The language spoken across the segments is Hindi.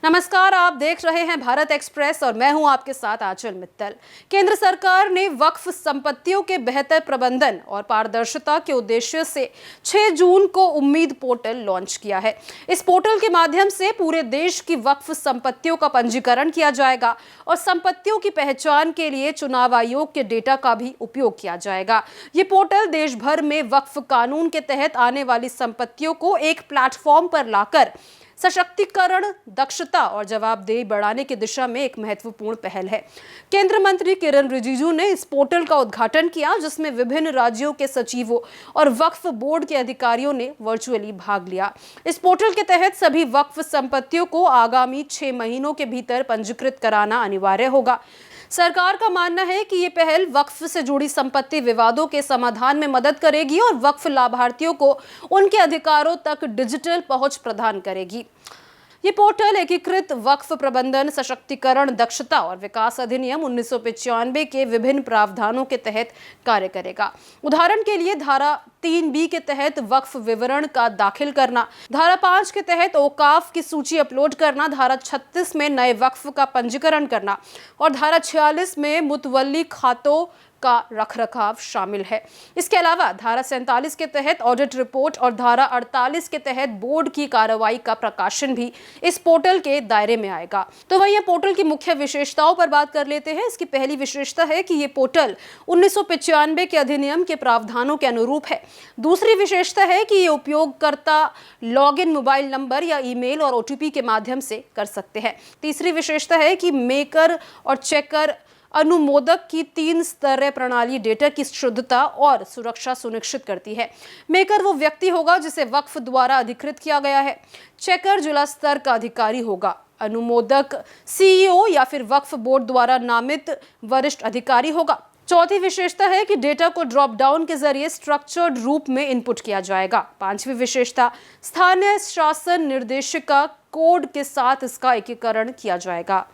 नमस्कार, आप देख रहे हैं भारत एक्सप्रेस और मैं हूं आपके साथ आंचल मित्तल। केंद्र सरकार ने वक्फ संपत्तियों के बेहतर प्रबंधन और पारदर्शिता के उद्देश्य से 6 जून को उम्मीद पोर्टल लॉन्च किया है। इस पोर्टल के माध्यम से पूरे देश की वक्फ संपत्तियों का पंजीकरण किया जाएगा और संपत्तियों की पहचान के लिए चुनाव आयोग के डेटा का भी उपयोग किया जाएगा। ये पोर्टल देश भर में वक्फ कानून के तहत आने वाली संपत्तियों को एक प्लेटफॉर्म पर लाकर सशक्तिकरण, दक्षता और जवाबदेही बढ़ाने की दिशा में एक महत्वपूर्ण पहल है। केंद्रीय मंत्री किरण रिजिजू ने इस पोर्टल का उद्घाटन किया, जिसमें विभिन्न राज्यों के सचिवों और वक्फ बोर्ड के अधिकारियों ने वर्चुअली भाग लिया। इस पोर्टल के तहत सभी वक्फ संपत्तियों को आगामी 6 महीनों के भीतर पंजीकृत कराना अनिवार्य होगा। सरकार का मानना है कि ये पहल वक्फ से जुड़ी संपत्ति विवादों के समाधान में मदद करेगी और वक्फ लाभार्थियों को उनके अधिकारों तक डिजिटल पहुंच प्रदान करेगी। ये पोर्टल एकीकृत वक्फ प्रबंधन, सशक्तिकरण, दक्षता और विकास अधिनियम 1995 के विभिन्न प्रावधानों के तहत कार्य करेगा। उदाहरण के लिए धारा 3B के तहत वक्फ विवरण का दाखिल करना, धारा 5 के तहत औकाफ की सूची अपलोड करना, धारा 36 में नए वक्फ का पंजीकरण करना और धारा 46 में मुतवल्ली खातों का रखरखाव शामिल है। इसके अलावा धारा 47 के तहत ऑडिट रिपोर्ट और धारा 48 के तहत बोर्ड की कार्रवाई का प्रकाशन भी इस पोर्टल के दायरे में आएगा। तो वहीं पोर्टल की मुख्य विशेषताओं पर बात कर लेते हैं। इसकी पहली विशेषता है कि ये पोर्टल 1995 के अधिनियम के प्रावधानों के अनुरूप है। दूसरी विशेषता है कि ये उपयोगकर्ता लॉगिन मोबाइल नंबर या ईमेल और OTP के माध्यम से कर सकते हैं। तीसरी विशेषता है कि मेकर और चेकर अनुमोदक की 3 स्तरीय प्रणाली डेटा की शुद्धता और सुरक्षा सुनिश्चित करती है। मेकर वो व्यक्ति होगा जिसे वक्फ द्वारा अधिकृत किया गया है। चेकर जिला स्तर का अधिकारी होगा। अनुमोदक CEO या फिर वक्फ बोर्ड द्वारा नामित वरिष्ठ अधिकारी होगा। चौथी विशेषता है कि डेटा को ड्रॉप डाउन के जरिए स्ट्रक्चर्ड रूप में इनपुट किया जाएगा। पांचवी विशेषता, स्थानीय शासन निर्देशिका कोड के साथ इसका एकीकरण किया जाएगा।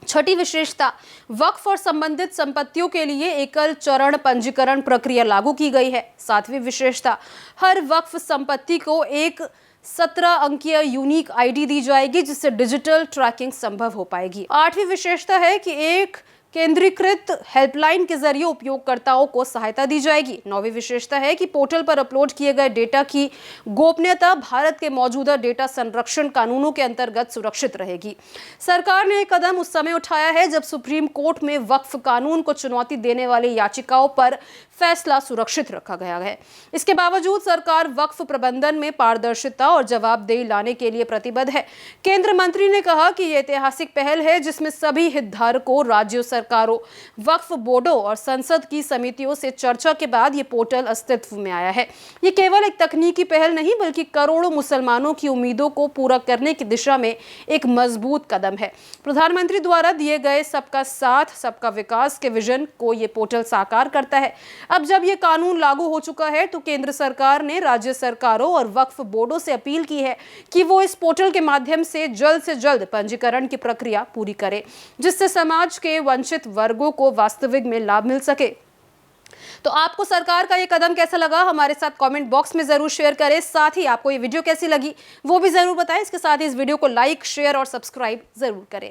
छठी विशेषता, वक्फ और संबंधित संपत्तियों के लिए एकल चरण पंजीकरण प्रक्रिया लागू की गई है। सातवीं विशेषता, हर वक्फ संपत्ति को एक 17 अंकीय यूनिक ID दी जाएगी, जिससे डिजिटल ट्रैकिंग संभव हो पाएगी। आठवीं विशेषता है कि एक केंद्रीकृत हेल्पलाइन के जरिए उपयोगकर्ताओं को सहायता दी जाएगी। नौवीं विशेषता है कि पोर्टल पर अपलोड किए गए डेटा की गोपनीयता भारत के मौजूदा डेटा संरक्षण कानूनों के अंतर्गत सुरक्षित रहेगी। सरकार ने एक कदम उस समय उठाया है जब सुप्रीम कोर्ट में वक्फ कानून को चुनौती देने वाली याचिकाओं पर फैसला सुरक्षित रखा गया है। इसके बावजूद सरकार वक्फ प्रबंधन में पारदर्शिता और जवाबदेही लाने के लिए प्रतिबद्ध है। केंद्रीय मंत्री ने कहा कि यह ऐतिहासिक पहल है जिसमें सभी हितधारकों, राज्यों, सरकारों, वक्फ बोर्डों और संसद की समितियों से चर्चा के बाद ये पोर्टल अस्तित्व में आया है। ये केवल एक तकनीकी पहल नहीं बल्कि करोड़ों मुसलमानों की उम्मीदों को पूरा करने की दिशा में एक मजबूत कदम है। प्रधानमंत्री द्वारा दिए गए सबका साथ, सबका विकास के विजन को ये पोर्टल साकार करता है। अब जब ये कानून लागू हो चुका है तो केंद्र सरकार ने राज्य सरकारों और वक्फ बोर्डों से अपील की है कि वो इस पोर्टल के माध्यम से जल्द पंजीकरण की प्रक्रिया पूरी करे, जिससे समाज के वंचित वर्गों को वास्तविक में लाभ मिल सके। तो आपको सरकार का ये कदम कैसा लगा, हमारे साथ कमेंट बॉक्स में जरूर शेयर करें। साथ ही आपको ये वीडियो कैसी लगी वो भी जरूर बताएं। इसके साथ ही इस वीडियो को लाइक, शेयर और सब्सक्राइब जरूर करें।